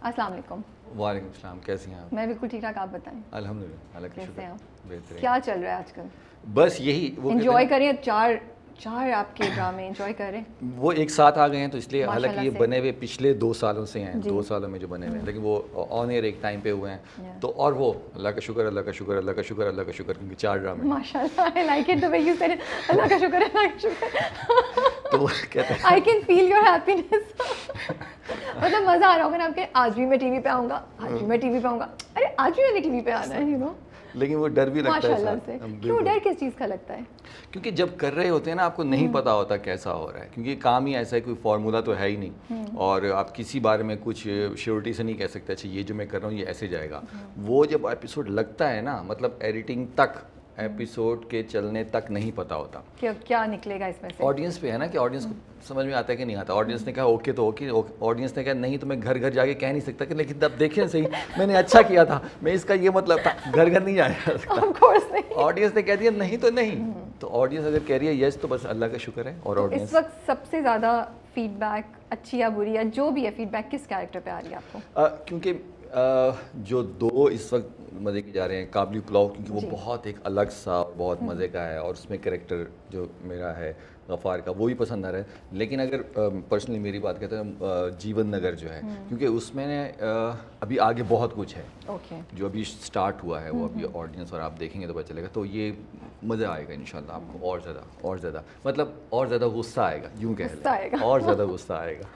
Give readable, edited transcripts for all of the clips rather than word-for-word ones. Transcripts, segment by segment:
अस्सलाम वालेकुम। वालेकुम अस्सलाम, कैसी हैं आप? मैं बिल्कुल ठीक ठाक, आप बताएं अल्हम्दुलिल्लाह, अल्लाह का कैसे शुक्र। हैं आप? बेहतरीन। क्या चल रहा है आजकल? बस यही वो एंजॉय करें, चार आपके ड्रामे एंजॉय करें। वो एक साथ आ गए हैं तो इसलिए, हालांकि माशाल्लाह ये से। बने हुए पिछले 2 सालों से हैं, जी। 2 सालों में जो बने हुए हैं, लेकिन वो ऑन एयर एक टाइम पे हुए हैं Yeah. तो, और वो अल्लाह का शुक्र, अल्लाह का शुक्र, अल्लाह का शुक्र, अल्लाह का शुक्र, क्योंकि 4 ड्रामे हैं। माशाल्लाह, I like it the way you said it. अल्लाह का शुक्र, अल्लाह का शुक्र। तो वो कहते हैं I can feel your happiness. मतलब मजा आ रहा होगा ना आपके, आज भी मैं टीवी पे आऊंगा, आज भी मैं टीवी पे आऊंगा, अरे आज भी मैंने टीवी पे आना है, यू नो। लेकिन वो डर भी लगता है माशाल्लाह साथ। से। हम क्यों बिल्कुल। डर किस चीज़ का लगता है? क्योंकि जब कर रहे होते हैं ना, आपको नहीं पता होता कैसा हो रहा है, क्योंकि काम ही ऐसा है, कोई फार्मूला तो है ही नहीं, और आप किसी बारे में कुछ श्योरिटी से नहीं कह सकते अच्छा ये जो मैं कर रहा हूँ ये ऐसे जाएगा। वो जब एपिसोड लगता है ना, मतलब एडिटिंग तक, एपिसोड के चलने तक नहीं पता होता। क्या निकलेगा इसमें से? ऑडियंस पे है ना, कि ऑडियंस को समझ में आता है कि नहीं आता। ऑडियंस ने कहा ओके तो ओके, ऑडियंस ने कहा नहीं तो मैं घर घर जाके कह नहीं सकता कि लेकिन तब देखिए सही मैंने अच्छा किया था, मैं इसका ये मतलब था, घर घर नहीं जाया सकता। Of course नहीं। ऑडियंस ने कह दिया नहीं तो नहीं, तो ऑडियंस अगर कह रही है यस तो बस अल्लाह का शुक्र है। और तो ऑडियंस इस वक्त सबसे ज़्यादा फीडबैक, अच्छी या बुरी या जो भी है, फीडबैक किस कैरेक्टर पे आ रही है आपको? क्योंकि जो 2 इस वक्त मज़े की जा रहे हैं, काबली पुलाव, क्योंकि वो जी। बहुत एक अलग सा बहुत मज़े का है, और उसमें कैरेक्टर जो मेरा है गफ़ार का वो भी पसंद आ रहा है। लेकिन अगर पर्सनली मेरी बात कहते हैं, जीवन नगर जो है, क्योंकि उसमें अभी आगे बहुत कुछ है ओके। जो अभी स्टार्ट हुआ है, वो अभी ऑडियंस और आप देखेंगे तो पता चलेगा, तो ये मज़ा आएगा इंशाल्लाह आपको, और ज़्यादा मतलब और ज़्यादा गुस्सा आएगा, यूँ कह गुस्सा आएगा। लें, और ज़्यादा गुस्सा आएगा।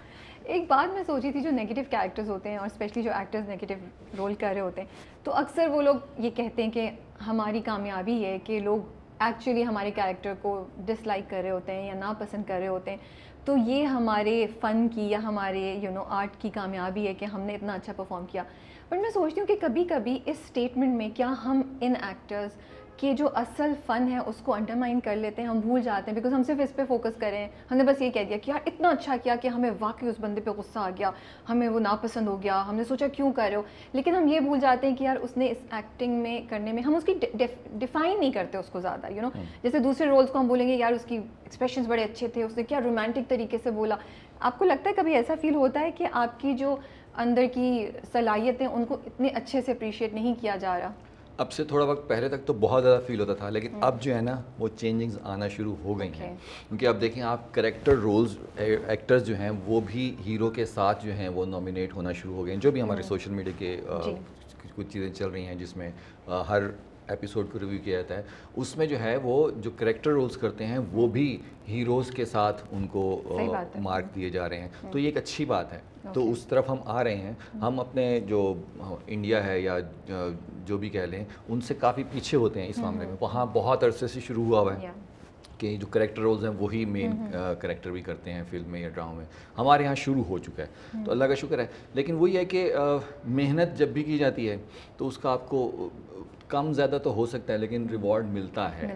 एक बात मैं सोची थी, जो नेगेटिव कैरेक्टर्स होते हैं और स्पेशली जो एक्टर्स नेगेटिव रोल कर रहे होते हैं, तो अक्सर वो लोग ये कहते हैं कि हमारी कामयाबी है कि लोग एक्चुअली हमारे कैरेक्टर को डिसलाइक कर रहे होते हैं या नापसंद कर रहे होते हैं, तो ये हमारे फ़न की या हमारे आर्ट की कामयाबी है कि हमने इतना अच्छा परफॉर्म किया। बट मैं सोचती हूँ कि कभी कभी इस स्टेटमेंट में क्या हम इन एक्टर्स कि जो असल फ़न है उसको अंडरमाइन कर लेते हैं, हम भूल जाते हैं, बिकॉज हम सिर्फ इस पे फोकस करें, हमने बस ये कह दिया कि यार इतना अच्छा किया कि हमें वाकई उस बंदे पे गुस्सा आ गया, हमें वो नापसंद हो गया, हमने सोचा क्यों कर रहे हो, लेकिन हम ये भूल जाते हैं कि यार उसने इस एक्टिंग में करने में, हम उसकी डिफाइन नहीं करते उसको ज़्यादा, जैसे दूसरे रोल्स को हम बोलेंगे यार उसकी एक्सप्रेशंस बड़े अच्छे थे, उसने क्या रोमांटिक तरीके से बोला। आपको लगता है कभी ऐसा फील होता है कि आपकी जो अंदर की सलाहियतें उनको इतने अच्छे से अप्रिशिएट नहीं किया जा रहा? अब से थोड़ा वक्त पहले तक तो बहुत ज़्यादा फील होता था, लेकिन अब जो है ना वो चेंजिंग्स आना शुरू हो गई हैं। क्योंकि अब देखें आप, कैरेक्टर रोल्स एक्टर्स जो हैं वो भी हीरो के साथ जो हैं वो नॉमिनेट होना शुरू हो गए हैं। जो भी हमारे सोशल मीडिया के कुछ चीज़ें चल रही हैं जिसमें हर एपिसोड को रिव्यू किया जाता है, उसमें जो है वो जो कैरेक्टर रोल्स करते हैं वो भी हीरोज़ के साथ उनको मार्क दिए जा रहे हैं, तो ये एक अच्छी बात है। तो उस तरफ हम आ रहे हैं। हम अपने जो इंडिया है या जो भी कह लें उनसे काफ़ी पीछे होते हैं इस मामले में। वहाँ बहुत अरसे से शुरू हुआ है कि जो कैरेक्टर रोल्स हैं वही मेन कैरेक्टर भी करते हैं फिल्म में या ड्रामा में। हमारे यहाँ शुरू हो चुका है, तो अल्लाह का शुक्र है। लेकिन वही है कि मेहनत जब भी की जाती है तो उसका आपको कम ज़्यादा तो हो सकता है, लेकिन रिवॉर्ड मिलता है।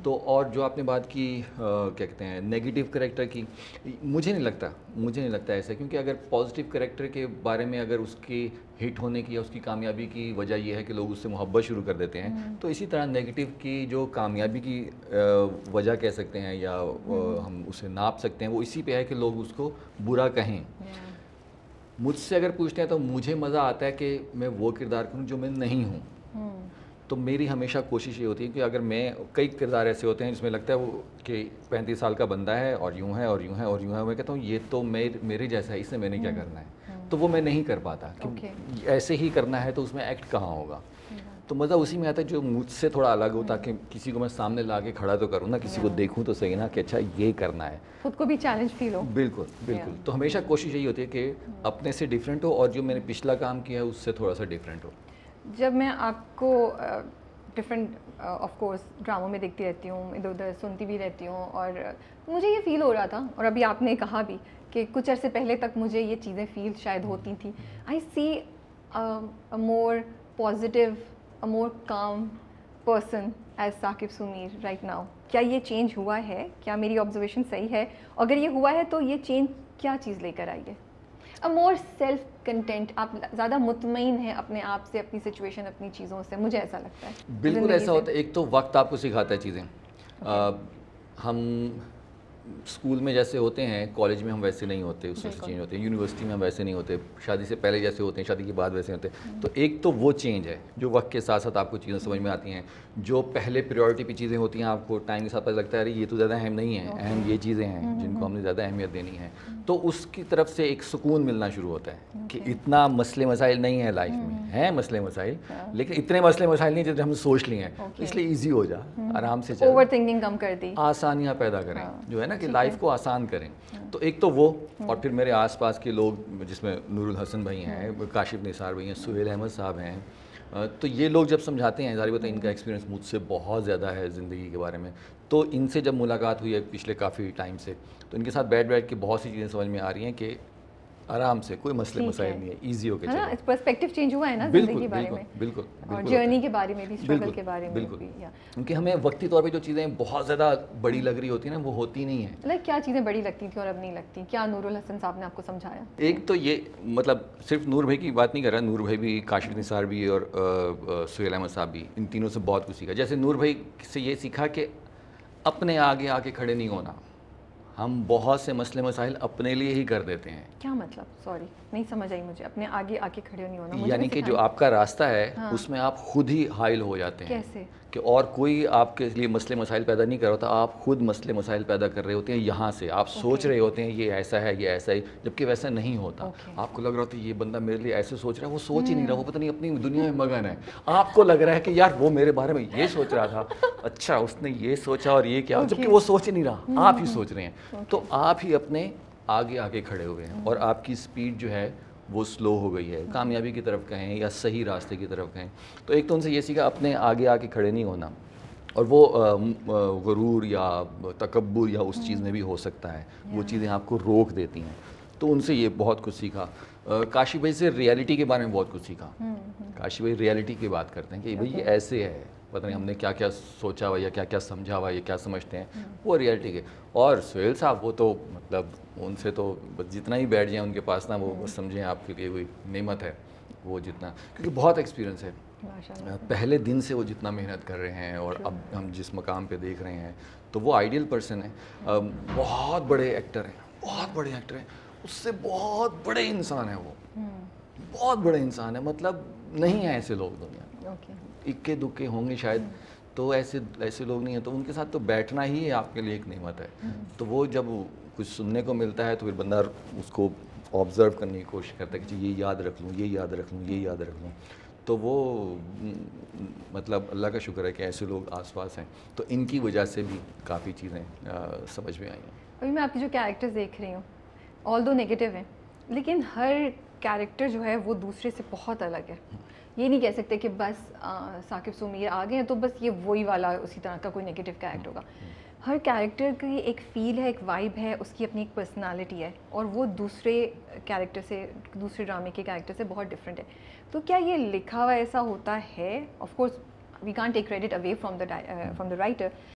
तो और जो आपने बात की क्या कहते हैं नेगेटिव कैरेक्टर की, मुझे नहीं लगता ऐसा, क्योंकि अगर पॉजिटिव कैरेक्टर के बारे में अगर उसकी हिट होने की या उसकी कामयाबी की वजह यह है कि लोग उससे मोहब्बत शुरू कर देते हैं, तो इसी तरह नेगेटिव की जो कामयाबी की वजह कह सकते हैं या हम उसे नाप सकते हैं, वो इसी पे है कि लोग उसको बुरा कहें। मुझसे अगर पूछते हैं तो मुझे मज़ा आता है कि मैं वो किरदार करूँ जो मैं नहीं हूँ। तो मेरी हमेशा कोशिश ये होती है कि अगर मैं, कई किरदार ऐसे होते हैं जिसमें लगता है वो कि 35 साल का बंदा है और यूँ है और यूँ है और यूँ है, मैं कहता हूँ ये तो मेरे जैसा है, इससे मैंने क्या करना है, तो वो मैं नहीं कर पाता कि ऐसे ही करना है तो उसमें एक्ट कहाँ होगा। तो मज़ा उसी में आता है जो मुझसे थोड़ा अलग हो, ताकि किसी को मैं सामने ला के खड़ा तो करूँ ना, किसी को देखूँ तो सही ना कि अच्छा ये करना है, खुद को भी चैलेंज फील हो। बिल्कुल। तो हमेशा कोशिश यही होती है कि अपने से डिफरेंट हो और जो मैंने पिछला काम किया है उससे थोड़ा सा डिफरेंट हो। जब मैं आपको डिफरेंट ऑफ कोर्स ड्रामों में देखती रहती हूँ, इधर उधर सुनती भी रहती हूँ, और मुझे ये फ़ील हो रहा था, और अभी आपने कहा भी कि कुछ अरसे पहले तक मुझे ये चीज़ें फ़ील शायद होती थी। आई सी अ more positive, a more calm person as Saqib Sumeer right now. क्या ये चेंज हुआ है? क्या मेरी ऑब्जर्वेशन सही है? अगर ये हुआ है तो ये चेंज क्या चीज़ लेकर आई है? अ मोर सेल्फ कंटेंट, आप ज़्यादा मुतमईन हैं अपने आप से, अपनी सिचुएशन, अपनी चीज़ों से, मुझे ऐसा लगता है। बिल्कुल ऐसा होता है। एक तो वक्त आपको सिखाता है चीज़ें। हम اسکول میں جیسے ہوتے ہیں کالج میں ہم ویسے نہیں ہوتے, اس سے چینج ہوتے ہیں, یونیورسٹی میں ہم ویسے نہیں ہوتے, شادی سے پہلے جیسے ہوتے ہیں شادی کے بعد ویسے ہوتے ہیں. تو ایک تو وہ چینج ہے جو وقت کے ساتھ ساتھ آپ کو چیزیں سمجھ میں آتی ہیں, جو پہلے پریورٹی پہ چیزیں ہوتی ہیں آپ کو ٹائم کے ساتھ پتہ لگتا ہے ارے یہ تو زیادہ اہم نہیں ہے, اہم یہ چیزیں ہیں جن کو ہم نے زیادہ اہمیت دینی ہے. تو اس کی طرف سے ایک سکون ملنا شروع ہوتا ہے کہ اتنا مسئلے مسائل نہیں ہیں لائف میں, ہیں مسئلے مسائل لیکن اتنے مسئلے مسائل نہیں جتنے ہم نے سوچ لیے ہیں, اس لیے ایزی ہو جا, آرام سے چل, اوور تھنکنگ کم کر دی, آسانیاں پیدا کریں جو ہے نا کہ لائف کو آسان کریں. تو ایک تو وہ, اور پھر میرے آس پاس کے لوگ جس میں نور الحسن بھائی ہیں, کاشف نثار بھائی ہیں, سہیل احمد صاحب ہیں, تو یہ لوگ جب سمجھاتے ہیں, ظاہر بات ہے ان کا ایکسپیرینس مجھ سے بہت زیادہ ہے زندگی کے بارے میں, تو ان سے جب ملاقات ہوئی ہے پچھلے کافی ٹائم سے, تو ان کے ساتھ بیٹھ کے بہت سی چیزیں سمجھ میں آ رہی ہیں کہ آرام سے کوئی مسئلے مسائل نہیں ہے, ایزی ہو کے چلو. پرسپیکٹیو چینج ہوا ہے نا زندگی کے بارے میں, بالکل, اور جرنی کے بارے میں بھی, اسٹرگل کے بارے میں بھی, کیونکہ ہمیں وقتی طور پہ جو چیزیں بہت زیادہ بڑی لگ رہی ہوتی ہیں نا وہ ہوتی نہیں ہیں. لائک کیا چیزیں بڑی لگتی تھیں اور اب نہیں لگتی, کیا نور الحسن صاحب نے آپ کو سمجھایا؟ ایک تو یہ مطلب صرف نور بھائی کی بات نہیں کر رہا, نور بھائی بھی, کاشف نثار بھی اور سہیل احمد صاحب بھی, ان تینوں سے بہت کچھ سیکھا. جیسے نور بھائی سے یہ سیکھا کہ اپنے آگے آ کے کھڑے نہیں ہونا. ہم بہت سے مسئلے مسائل اپنے لیے ہی کر دیتے ہیں. کیا مطلب؟ سوری نہیں سمجھ آئی مجھے, اپنے آگے آ کے کھڑے نہیں ہونا. یعنی کہ جو آپ کا راستہ ہے اس میں آپ خود ہی حائل ہو جاتے ہیں. کیسے؟ کہ اور کوئی آپ کے لیے مسئلے مسائل پیدا نہیں کر رہا ہوتا, آپ خود مسئلے مسائل پیدا کر رہے ہوتے ہیں. یہاں سے آپ سوچ رہے ہوتے ہیں یہ ایسا ہے, یہ ایسا ہے, جبکہ ویسا نہیں ہوتا. آپ کو لگ رہا ہوتا ہے یہ بندہ میرے لیے ایسے سوچ رہا ہے, وہ سوچ ہی نہیں رہا, وہ پتہ نہیں اپنی دنیا میں مگن ہے. آپ کو لگ رہا ہے کہ یار وہ میرے بارے میں یہ سوچ رہا تھا, اچھا اس نے یہ سوچا اور یہ کیا, جبکہ وہ سوچ ہی نہیں رہا, آپ ہی سوچ رہے ہیں. تو آپ ہی اپنے آگے آگے کھڑے ہوئے ہیں, اور آپ کی سپیڈ جو ہے وہ سلو ہو گئی ہے, کامیابی کی طرف کہیں یا صحیح راستے کی طرف کہیں. تو ایک تو ان سے یہ سیکھا اپنے آگے آ کے کھڑے نہیں ہونا, اور وہ غرور یا تکبر یا اس چیز میں بھی ہو سکتا ہے, وہ چیزیں آپ کو روک دیتی ہیں. تو ان سے یہ بہت کچھ سیکھا. کاشف بھائی سے ریالٹی کے بارے میں بہت کچھ سیکھا. کاشف بھائی ریالٹی کی بات کرتے ہیں کہ بھائی یہ ایسے ہے, پتہ نہیں ہم نے کیا کیا سوچا ہوا یا کیا کیا سمجھا ہوا, یہ کیا سمجھتے ہیں, وہ ریالٹی کے. اور سہیل صاحب وہ تو مطلب ان سے تو جتنا ہی بیٹھ جائیں ان کے پاس نا, وہ سمجھیں آپ کے لیے کوئی نعمت ہے وہ جتنا, کیونکہ بہت ایکسپیرینس ہے. پہلے دن سے وہ جتنا محنت کر رہے ہیں, اور اب ہم جس مقام پہ دیکھ رہے ہیں, تو وہ آئیڈیل پرسن ہے. بہت بڑے ایکٹر ہیں, بہت بڑے ایکٹر ہیں, اس سے بہت بڑے انسان ہیں, وہ بہت بڑے انسان ہیں. مطلب نہیں ہیں ایسے لوگ دنیا میں, اکے دکے ہوں گے شاید, تو ایسے لوگ نہیں ہیں. تو ان کے ساتھ تو بیٹھنا ہی آپ کے لیے ایک نعمت ہے. تو وہ جب کچھ سننے کو ملتا ہے تو پھر بندہ اس کو آبزرو کرنے کی کوشش کرتا ہے کہ یہ یاد رکھ لوں, یہ یاد رکھ لوں, یہ یاد رکھ لوں. تو وہ مطلب اللہ کا شکر ہے کہ ایسے لوگ آس پاس ہیں, تو ان کی وجہ سے بھی کافی چیزیں سمجھ میں آئی ہیں. ابھی میں آپ کی جو کیریکٹرز دیکھ رہی ہوں, آل دو نیگیٹو ہیں, لیکن ہر کیریکٹر جو ہے وہ دوسرے سے بہت الگ ہے. یہ نہیں کہہ سکتے کہ بس ثاقب سمیر آ گئے ہیں تو بس یہ وہی والا اسی طرح کا کوئی نیگیٹو کیریکٹر ہوگا. ہر کیریکٹر کی ایک فیل ہے, ایک وائب ہے, اس کی اپنی ایک پرسنالٹی ہے, اور وہ دوسرے کیریکٹر سے, دوسرے ڈرامے کے کیریکٹر سے بہت ڈفرینٹ ہے. تو کیا یہ لکھا ہوا ایسا ہوتا ہے؟ Of course we can't take credit away from the writer,